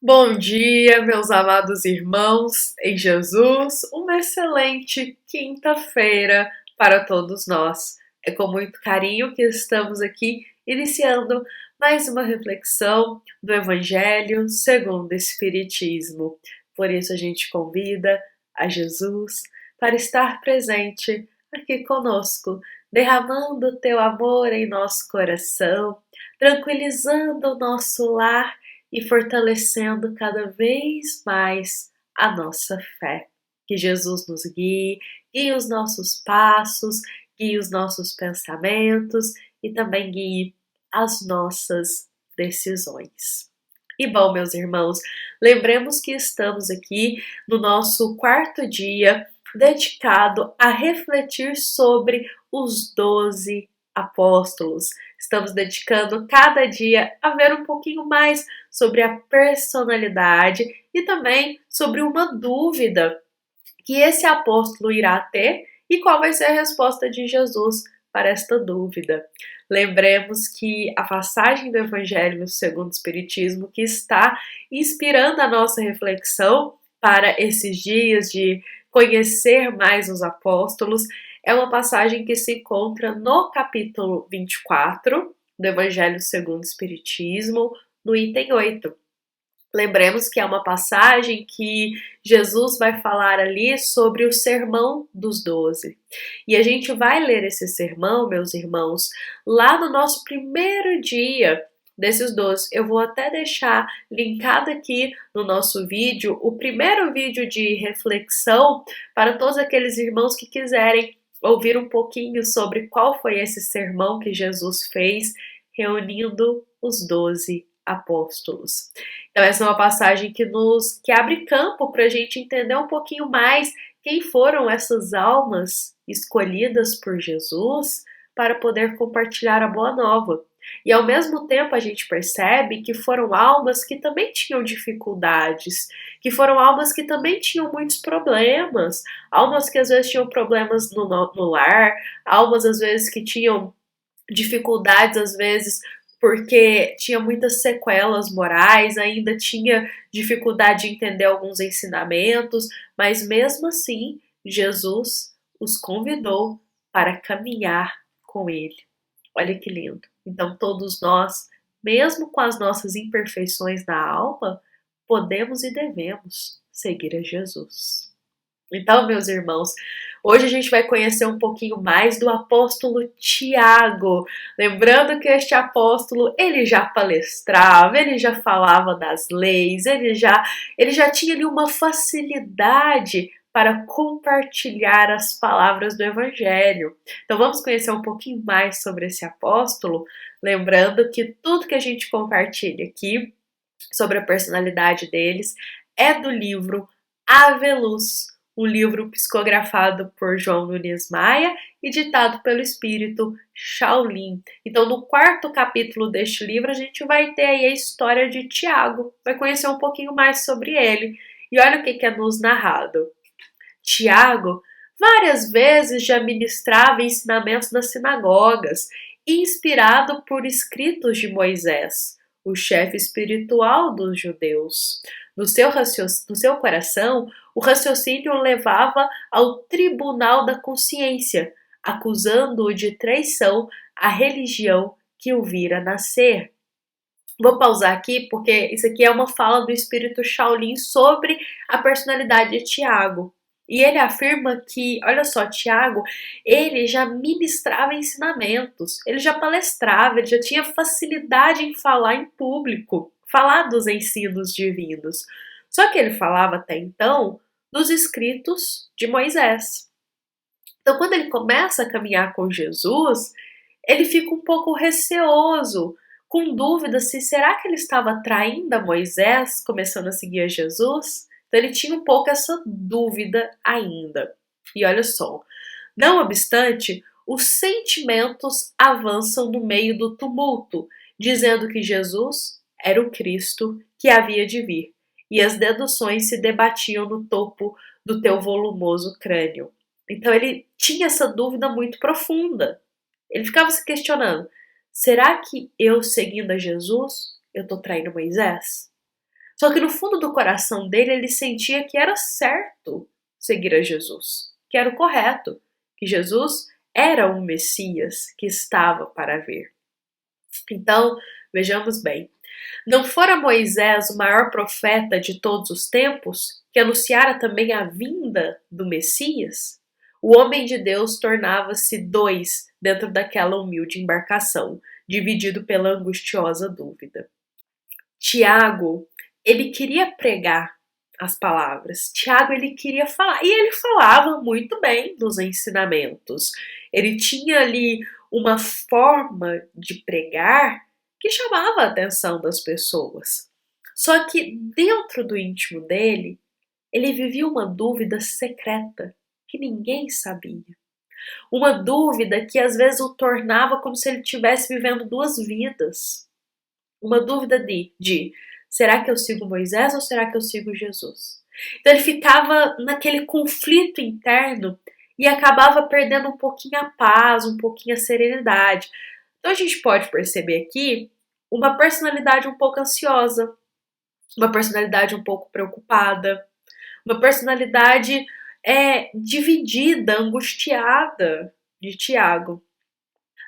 Bom dia, meus amados irmãos em Jesus. Uma excelente quinta-feira para todos nós. É com muito carinho que estamos aqui iniciando mais uma reflexão do Evangelho segundo o Espiritismo. Por isso a gente convida a Jesus para estar presente aqui conosco, derramando o teu amor em nosso coração, tranquilizando o nosso lar e fortalecendo cada vez mais a nossa fé. Que Jesus nos guie os nossos passos, guie os nossos pensamentos e também guie as nossas decisões. E bom, meus irmãos, lembremos que estamos aqui no nosso quarto dia dedicado a refletir sobre os 12 apóstolos. Estamos dedicando cada dia a ver um pouquinho mais sobre a personalidade e também sobre uma dúvida que esse apóstolo irá ter e qual vai ser a resposta de Jesus para esta dúvida. Lembremos que a passagem do Evangelho segundo o Espiritismo que está inspirando a nossa reflexão para esses dias de conhecer mais os apóstolos é uma passagem que se encontra no capítulo 24 do Evangelho segundo o Espiritismo, no item 8. Lembremos que é uma passagem que Jesus vai falar ali sobre o sermão dos 12. E a gente vai ler esse sermão, meus irmãos, lá no nosso primeiro dia desses 12. Eu vou até deixar linkado aqui no nosso vídeo o primeiro vídeo de reflexão para todos aqueles irmãos que quiserem ouvir um pouquinho sobre qual foi esse sermão que Jesus fez reunindo os 12 apóstolos. Então essa é uma passagem que abre campo para a gente entender um pouquinho mais quem foram essas almas escolhidas por Jesus para poder compartilhar a boa nova. E ao mesmo tempo a gente percebe que foram almas que também tinham dificuldades, que foram almas que também tinham muitos problemas, almas que às vezes tinham problemas no lar, almas às vezes que tinham dificuldades às vezes porque tinha muitas sequelas morais, ainda tinha dificuldade de entender alguns ensinamentos, mas mesmo assim, Jesus os convidou para caminhar com ele. Olha que lindo. Então, todos nós, mesmo com as nossas imperfeições na alma, podemos e devemos seguir a Jesus. Então, meus irmãos, hoje a gente vai conhecer um pouquinho mais do apóstolo Tiago. Lembrando que este apóstolo, ele já palestrava, ele já falava das leis, ele já tinha ali uma facilidade para compartilhar as palavras do Evangelho. Então vamos conhecer um pouquinho mais sobre esse apóstolo, lembrando que tudo que a gente compartilha aqui sobre a personalidade deles é do livro Ave Luz, um livro psicografado por João Nunes Maia e ditado pelo espírito Shaolin. Então, no quarto capítulo deste livro, a gente vai ter aí a história de Tiago, vai conhecer um pouquinho mais sobre ele. E olha o que é nos narrado. Tiago várias vezes já ministrava ensinamentos nas sinagogas, inspirado por escritos de Moisés, o chefe espiritual dos judeus. No seu coração, o raciocínio o levava ao tribunal da consciência, acusando-o de traição à religião que o vira nascer. Vou pausar aqui porque isso aqui é uma fala do espírito Shaolin sobre a personalidade de Tiago. E ele afirma que, olha só, Tiago, ele já ministrava ensinamentos, ele já palestrava, ele já tinha facilidade em falar em público, falar dos ensinos divinos. Só que ele falava até então dos escritos de Moisés. Então, quando ele começa a caminhar com Jesus, ele fica um pouco receoso, com dúvida se será que ele estava traindo a Moisés, começando a seguir a Jesus? Então ele tinha um pouco essa dúvida ainda. E olha só, não obstante, os sentimentos avançam no meio do tumulto, dizendo que Jesus era o Cristo que havia de vir, e as deduções se debatiam no topo do teu volumoso crânio. Então ele tinha essa dúvida muito profunda. Ele ficava se questionando, será que eu seguindo a Jesus, eu estou traindo Moisés? Só que no fundo do coração dele, ele sentia que era certo seguir a Jesus, que era o correto, que Jesus era o Messias que estava para vir. Então, vejamos bem. Não fora Moisés o maior profeta de todos os tempos, que anunciara também a vinda do Messias? O homem de Deus tornava-se dois dentro daquela humilde embarcação, dividido pela angustiosa dúvida. Tiago, ele queria pregar as palavras. Tiago, ele queria falar. E ele falava muito bem dos ensinamentos. Ele tinha ali uma forma de pregar que chamava a atenção das pessoas. Só que dentro do íntimo dele, ele vivia uma dúvida secreta que ninguém sabia. Uma dúvida que às vezes o tornava como se ele estivesse vivendo duas vidas. Uma dúvida de será que eu sigo Moisés ou será que eu sigo Jesus? Então ele ficava naquele conflito interno e acabava perdendo um pouquinho a paz, um pouquinho a serenidade. Então a gente pode perceber aqui uma personalidade um pouco ansiosa, uma personalidade um pouco preocupada, uma personalidade dividida, angustiada de Tiago.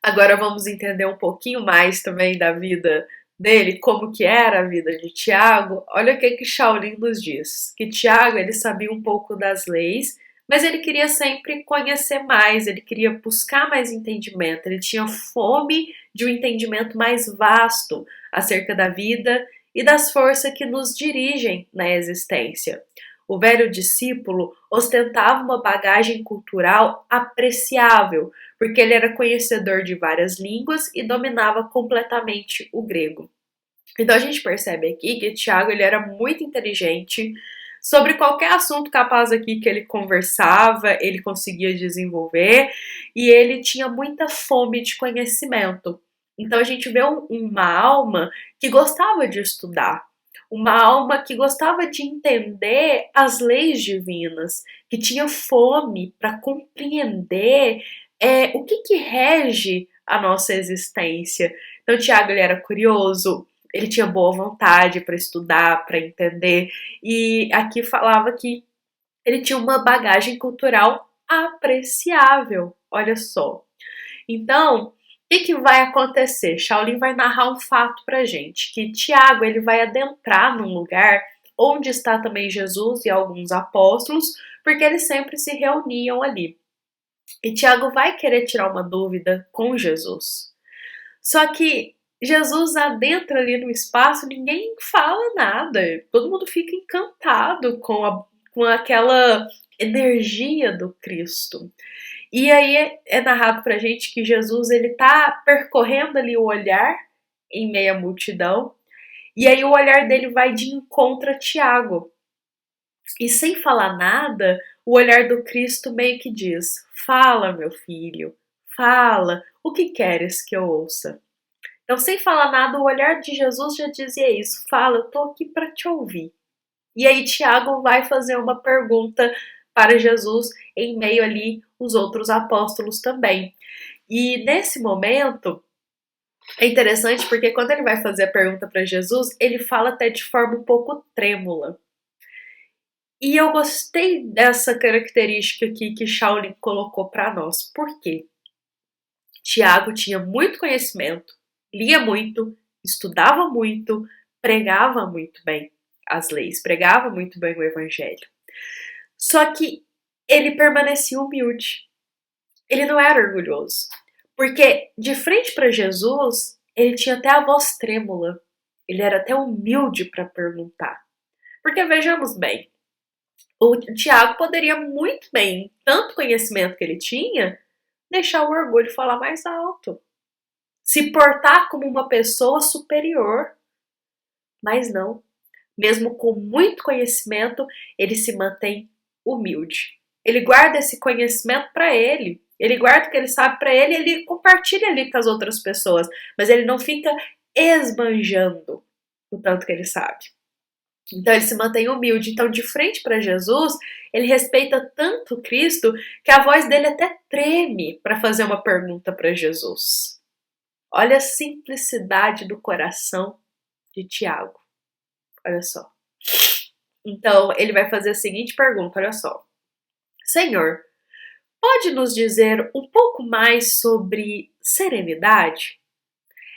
Agora vamos entender um pouquinho mais também da vida dele, como que era a vida de Tiago. Olha o que Shaolin nos diz, que Tiago ele sabia um pouco das leis, mas ele queria sempre conhecer mais, ele queria buscar mais entendimento, ele tinha fome de um entendimento mais vasto acerca da vida e das forças que nos dirigem na existência. O velho discípulo ostentava uma bagagem cultural apreciável, porque ele era conhecedor de várias línguas e dominava completamente o grego. Então a gente percebe aqui que Tiago ele era muito inteligente, sobre qualquer assunto capaz aqui que ele conversava, ele conseguia desenvolver e ele tinha muita fome de conhecimento. Então a gente vê uma alma que gostava de estudar, uma alma que gostava de entender as leis divinas, que tinha fome para compreender o que rege a nossa existência. Então Tiago ele era curioso, ele tinha boa vontade para estudar, para entender, e aqui falava que ele tinha uma bagagem cultural apreciável, olha só. Então, o que vai acontecer? Shaolin vai narrar um fato pra gente, que Tiago ele vai adentrar num lugar onde está também Jesus e alguns apóstolos, porque eles sempre se reuniam ali. E Tiago vai querer tirar uma dúvida com Jesus. Só que Jesus adentra ali no espaço, ninguém fala nada, todo mundo fica encantado com aquela energia do Cristo. E aí é narrado pra gente que Jesus ele tá percorrendo ali o olhar em meio à multidão, e aí o olhar dele vai de encontro a Tiago. E sem falar nada, o olhar do Cristo meio que diz: fala, meu filho, fala, o que queres que eu ouça? Então, sem falar nada, o olhar de Jesus já dizia isso: fala, eu tô aqui para te ouvir. E aí Tiago vai fazer uma pergunta para Jesus em meio ali os outros apóstolos também. E nesse momento é interessante porque quando ele vai fazer a pergunta para Jesus, ele fala até de forma um pouco trêmula. E eu gostei dessa característica aqui que Shaolin colocou para nós. Por quê? Tiago tinha muito conhecimento, lia muito, estudava muito, pregava muito bem as leis, pregava muito bem o evangelho. Só que ele permanecia humilde. Ele não era orgulhoso. Porque de frente para Jesus, ele tinha até a voz trêmula. Ele era até humilde para perguntar. Porque vejamos bem, o Tiago poderia muito bem, tanto conhecimento que ele tinha, deixar o orgulho falar mais alto. Se portar como uma pessoa superior. Mas não. Mesmo com muito conhecimento, ele se mantém humilde. Ele guarda esse conhecimento para ele. Ele guarda o que ele sabe para ele e ele compartilha ali com as outras pessoas. Mas ele não fica esbanjando o tanto que ele sabe. Então ele se mantém humilde. Então, de frente para Jesus, ele respeita tanto Cristo que a voz dele até treme para fazer uma pergunta para Jesus. Olha a simplicidade do coração de Tiago. Olha só. Então, ele vai fazer a seguinte pergunta, olha só. Senhor, pode nos dizer um pouco mais sobre serenidade?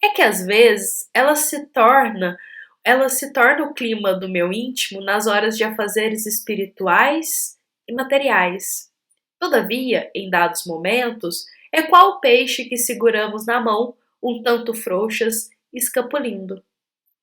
É que às vezes ela se torna o clima do meu íntimo nas horas de afazeres espirituais e materiais. Todavia, em dados momentos, é qual o peixe que seguramos na mão, um tanto frouxas, escapulindo.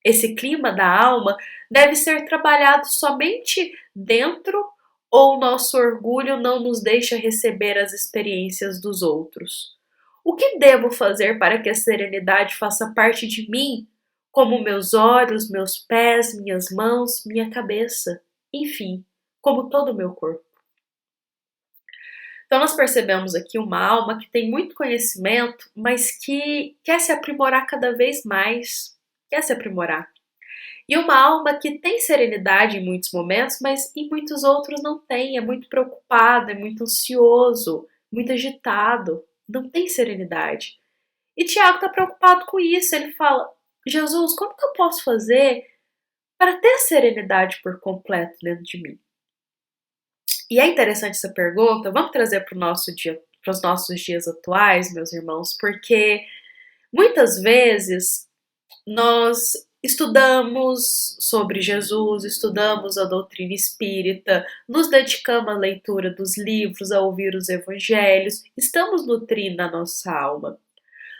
Esse clima da alma deve ser trabalhado somente dentro ou nosso orgulho não nos deixa receber as experiências dos outros? O que devo fazer para que a serenidade faça parte de mim, como meus olhos, meus pés, minhas mãos, minha cabeça, enfim, como todo o meu corpo? Então, nós percebemos aqui uma alma que tem muito conhecimento, mas que quer se aprimorar cada vez mais, quer se aprimorar. E uma alma que tem serenidade em muitos momentos, mas em muitos outros não tem, é muito preocupado, é muito ansioso, muito agitado, não tem serenidade. E Tiago está preocupado com isso, ele fala: Jesus, como que eu posso fazer para ter serenidade por completo dentro de mim? E é interessante essa pergunta, vamos trazer para o nosso dia, para os nossos dias atuais, meus irmãos, porque muitas vezes nós estudamos sobre Jesus, estudamos a doutrina espírita, nos dedicamos à leitura dos livros, a ouvir os evangelhos, estamos nutrindo a nossa alma.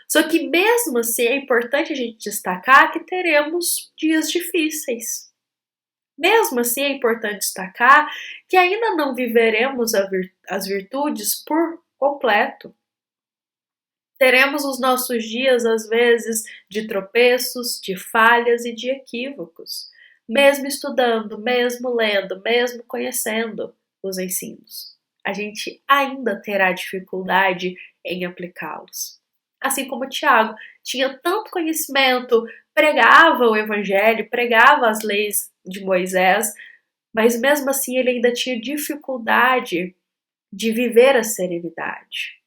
Só que mesmo assim é importante a gente destacar que teremos dias difíceis. Mesmo assim é importante destacar que ainda não viveremos as virtudes por completo. Teremos os nossos dias, às vezes, de tropeços, de falhas e de equívocos, mesmo estudando, mesmo lendo, mesmo conhecendo os ensinos. A gente ainda terá dificuldade em aplicá-los. Assim como Tiago tinha tanto conhecimento, pregava o evangelho, pregava as leis de Moisés, mas mesmo assim ele ainda tinha dificuldade de viver a serenidade.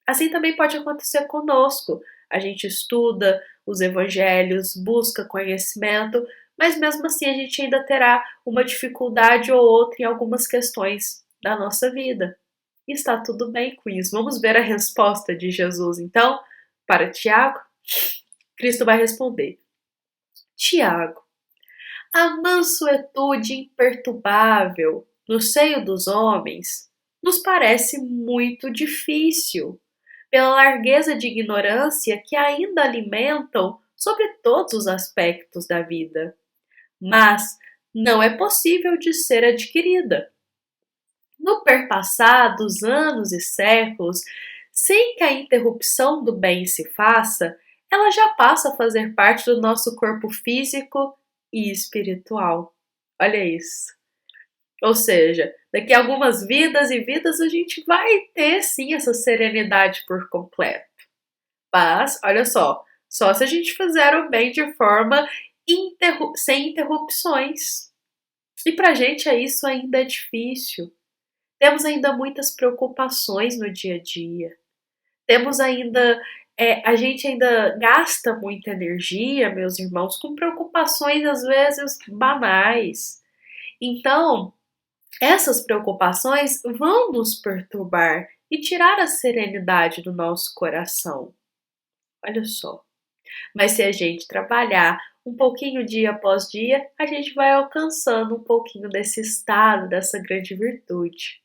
Assim também pode acontecer conosco. A gente estuda os evangelhos, busca conhecimento, mas mesmo assim a gente ainda terá uma dificuldade ou outra em algumas questões da nossa vida. E está tudo bem com isso. Vamos ver a resposta de Jesus, então, para Tiago? Cristo vai responder: Tiago, a mansuetude imperturbável no seio dos homens nos parece muito difícil, pela largueza de ignorância que ainda alimentam sobre todos os aspectos da vida. Mas não é possível de ser adquirida. No perpassar dos anos e séculos, sem que a interrupção do bem se faça, ela já passa a fazer parte do nosso corpo físico e espiritual. Olha isso. Ou seja, daqui a algumas vidas e vidas a gente vai ter sim essa serenidade por completo. Mas, olha só se a gente fizer o bem de forma sem interrupções. E pra gente isso ainda é difícil. Temos ainda muitas preocupações no dia a dia. Temos ainda, a gente ainda gasta muita energia, meus irmãos, com preocupações às vezes banais. Então, essas preocupações vão nos perturbar e tirar a serenidade do nosso coração. Olha só. Mas se a gente trabalhar um pouquinho dia após dia, a gente vai alcançando um pouquinho desse estado, dessa grande virtude.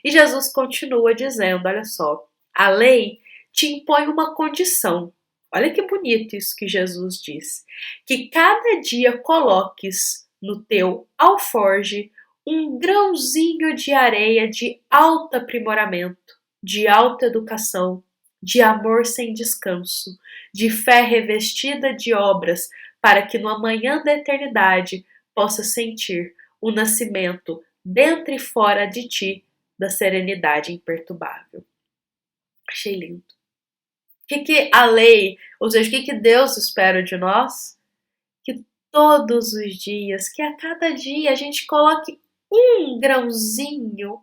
E Jesus continua dizendo, olha só, a lei te impõe uma condição. Olha que bonito isso que Jesus diz. Que cada dia coloques no teu alforge um grãozinho de areia de alto aprimoramento, de alta educação, de amor sem descanso, de fé revestida de obras, para que no amanhã da eternidade possa sentir o nascimento dentro e fora de ti da serenidade imperturbável. Achei lindo. O que a lei, ou seja, o que Deus espera de nós? Que todos os dias, que a cada dia a gente coloque um grãozinho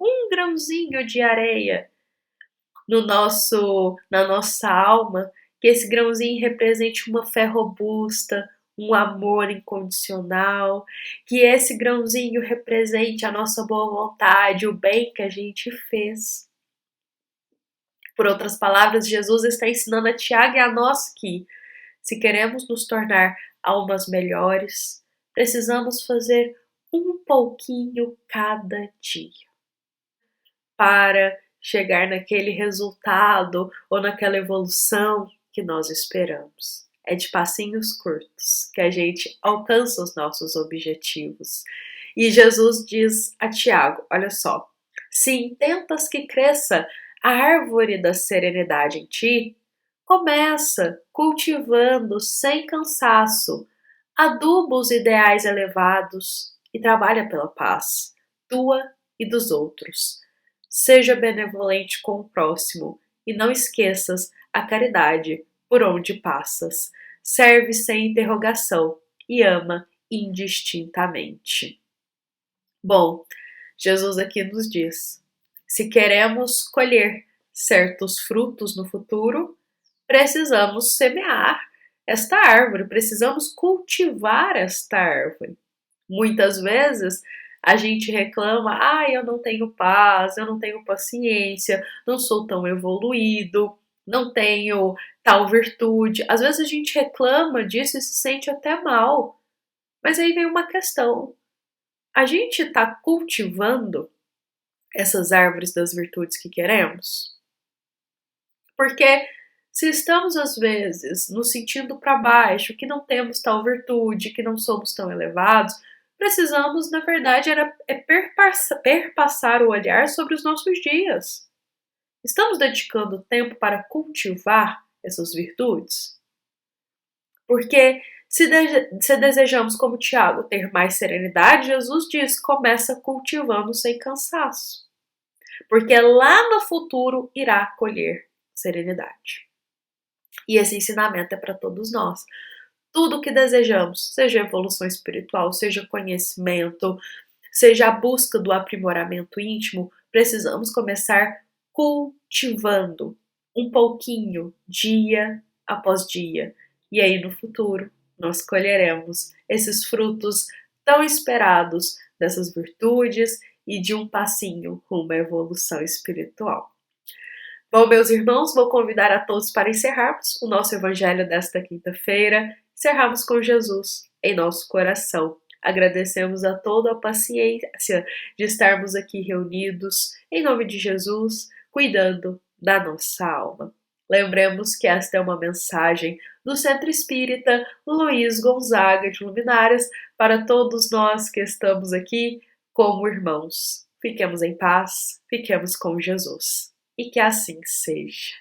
de areia na nossa alma, que esse grãozinho represente uma fé robusta, um amor incondicional, que esse grãozinho represente a nossa boa vontade, o bem que a gente fez. Por outras palavras, Jesus está ensinando a Tiago e a nós que, se queremos nos tornar almas melhores, precisamos fazer um pouquinho cada dia para chegar naquele resultado ou naquela evolução que nós esperamos. É de passinhos curtos que a gente alcança os nossos objetivos. E Jesus diz a Tiago: olha só, se intentas que cresça a árvore da serenidade em ti, começa cultivando sem cansaço, aduba os ideais elevados e trabalha pela paz, tua e dos outros. Seja benevolente com o próximo e não esqueças a caridade por onde passas. Serve sem interrogação e ama indistintamente. Bom, Jesus aqui nos diz: se queremos colher certos frutos no futuro, precisamos semear esta árvore, precisamos cultivar esta árvore. Muitas vezes a gente reclama: eu não tenho paz, eu não tenho paciência, não sou tão evoluído, não tenho tal virtude. Às vezes a gente reclama disso e se sente até mal. Mas aí vem uma questão: a gente está cultivando essas árvores das virtudes que queremos? Porque se estamos às vezes nos sentindo para baixo, que não temos tal virtude, que não somos tão elevados, precisamos, na verdade, perpassar o olhar sobre os nossos dias. Estamos dedicando tempo para cultivar essas virtudes? Porque se desejamos, como Tiago, ter mais serenidade, Jesus diz: começa cultivando sem cansaço. Porque lá no futuro irá colher serenidade. E esse ensinamento é para todos nós. Tudo o que desejamos, seja evolução espiritual, seja conhecimento, seja a busca do aprimoramento íntimo, precisamos começar cultivando um pouquinho, dia após dia. E aí no futuro nós colheremos esses frutos tão esperados dessas virtudes e de um passinho rumo à evolução espiritual. Bom, meus irmãos, vou convidar a todos para encerrarmos o nosso evangelho desta quinta-feira, encerrarmos com Jesus em nosso coração. Agradecemos a toda a paciência de estarmos aqui reunidos, em nome de Jesus, cuidando da nossa alma. Lembremos que esta é uma mensagem do Centro Espírita Luiz Gonzaga de Luminárias para todos nós que estamos aqui como irmãos. Fiquemos em paz, fiquemos com Jesus. E que assim seja.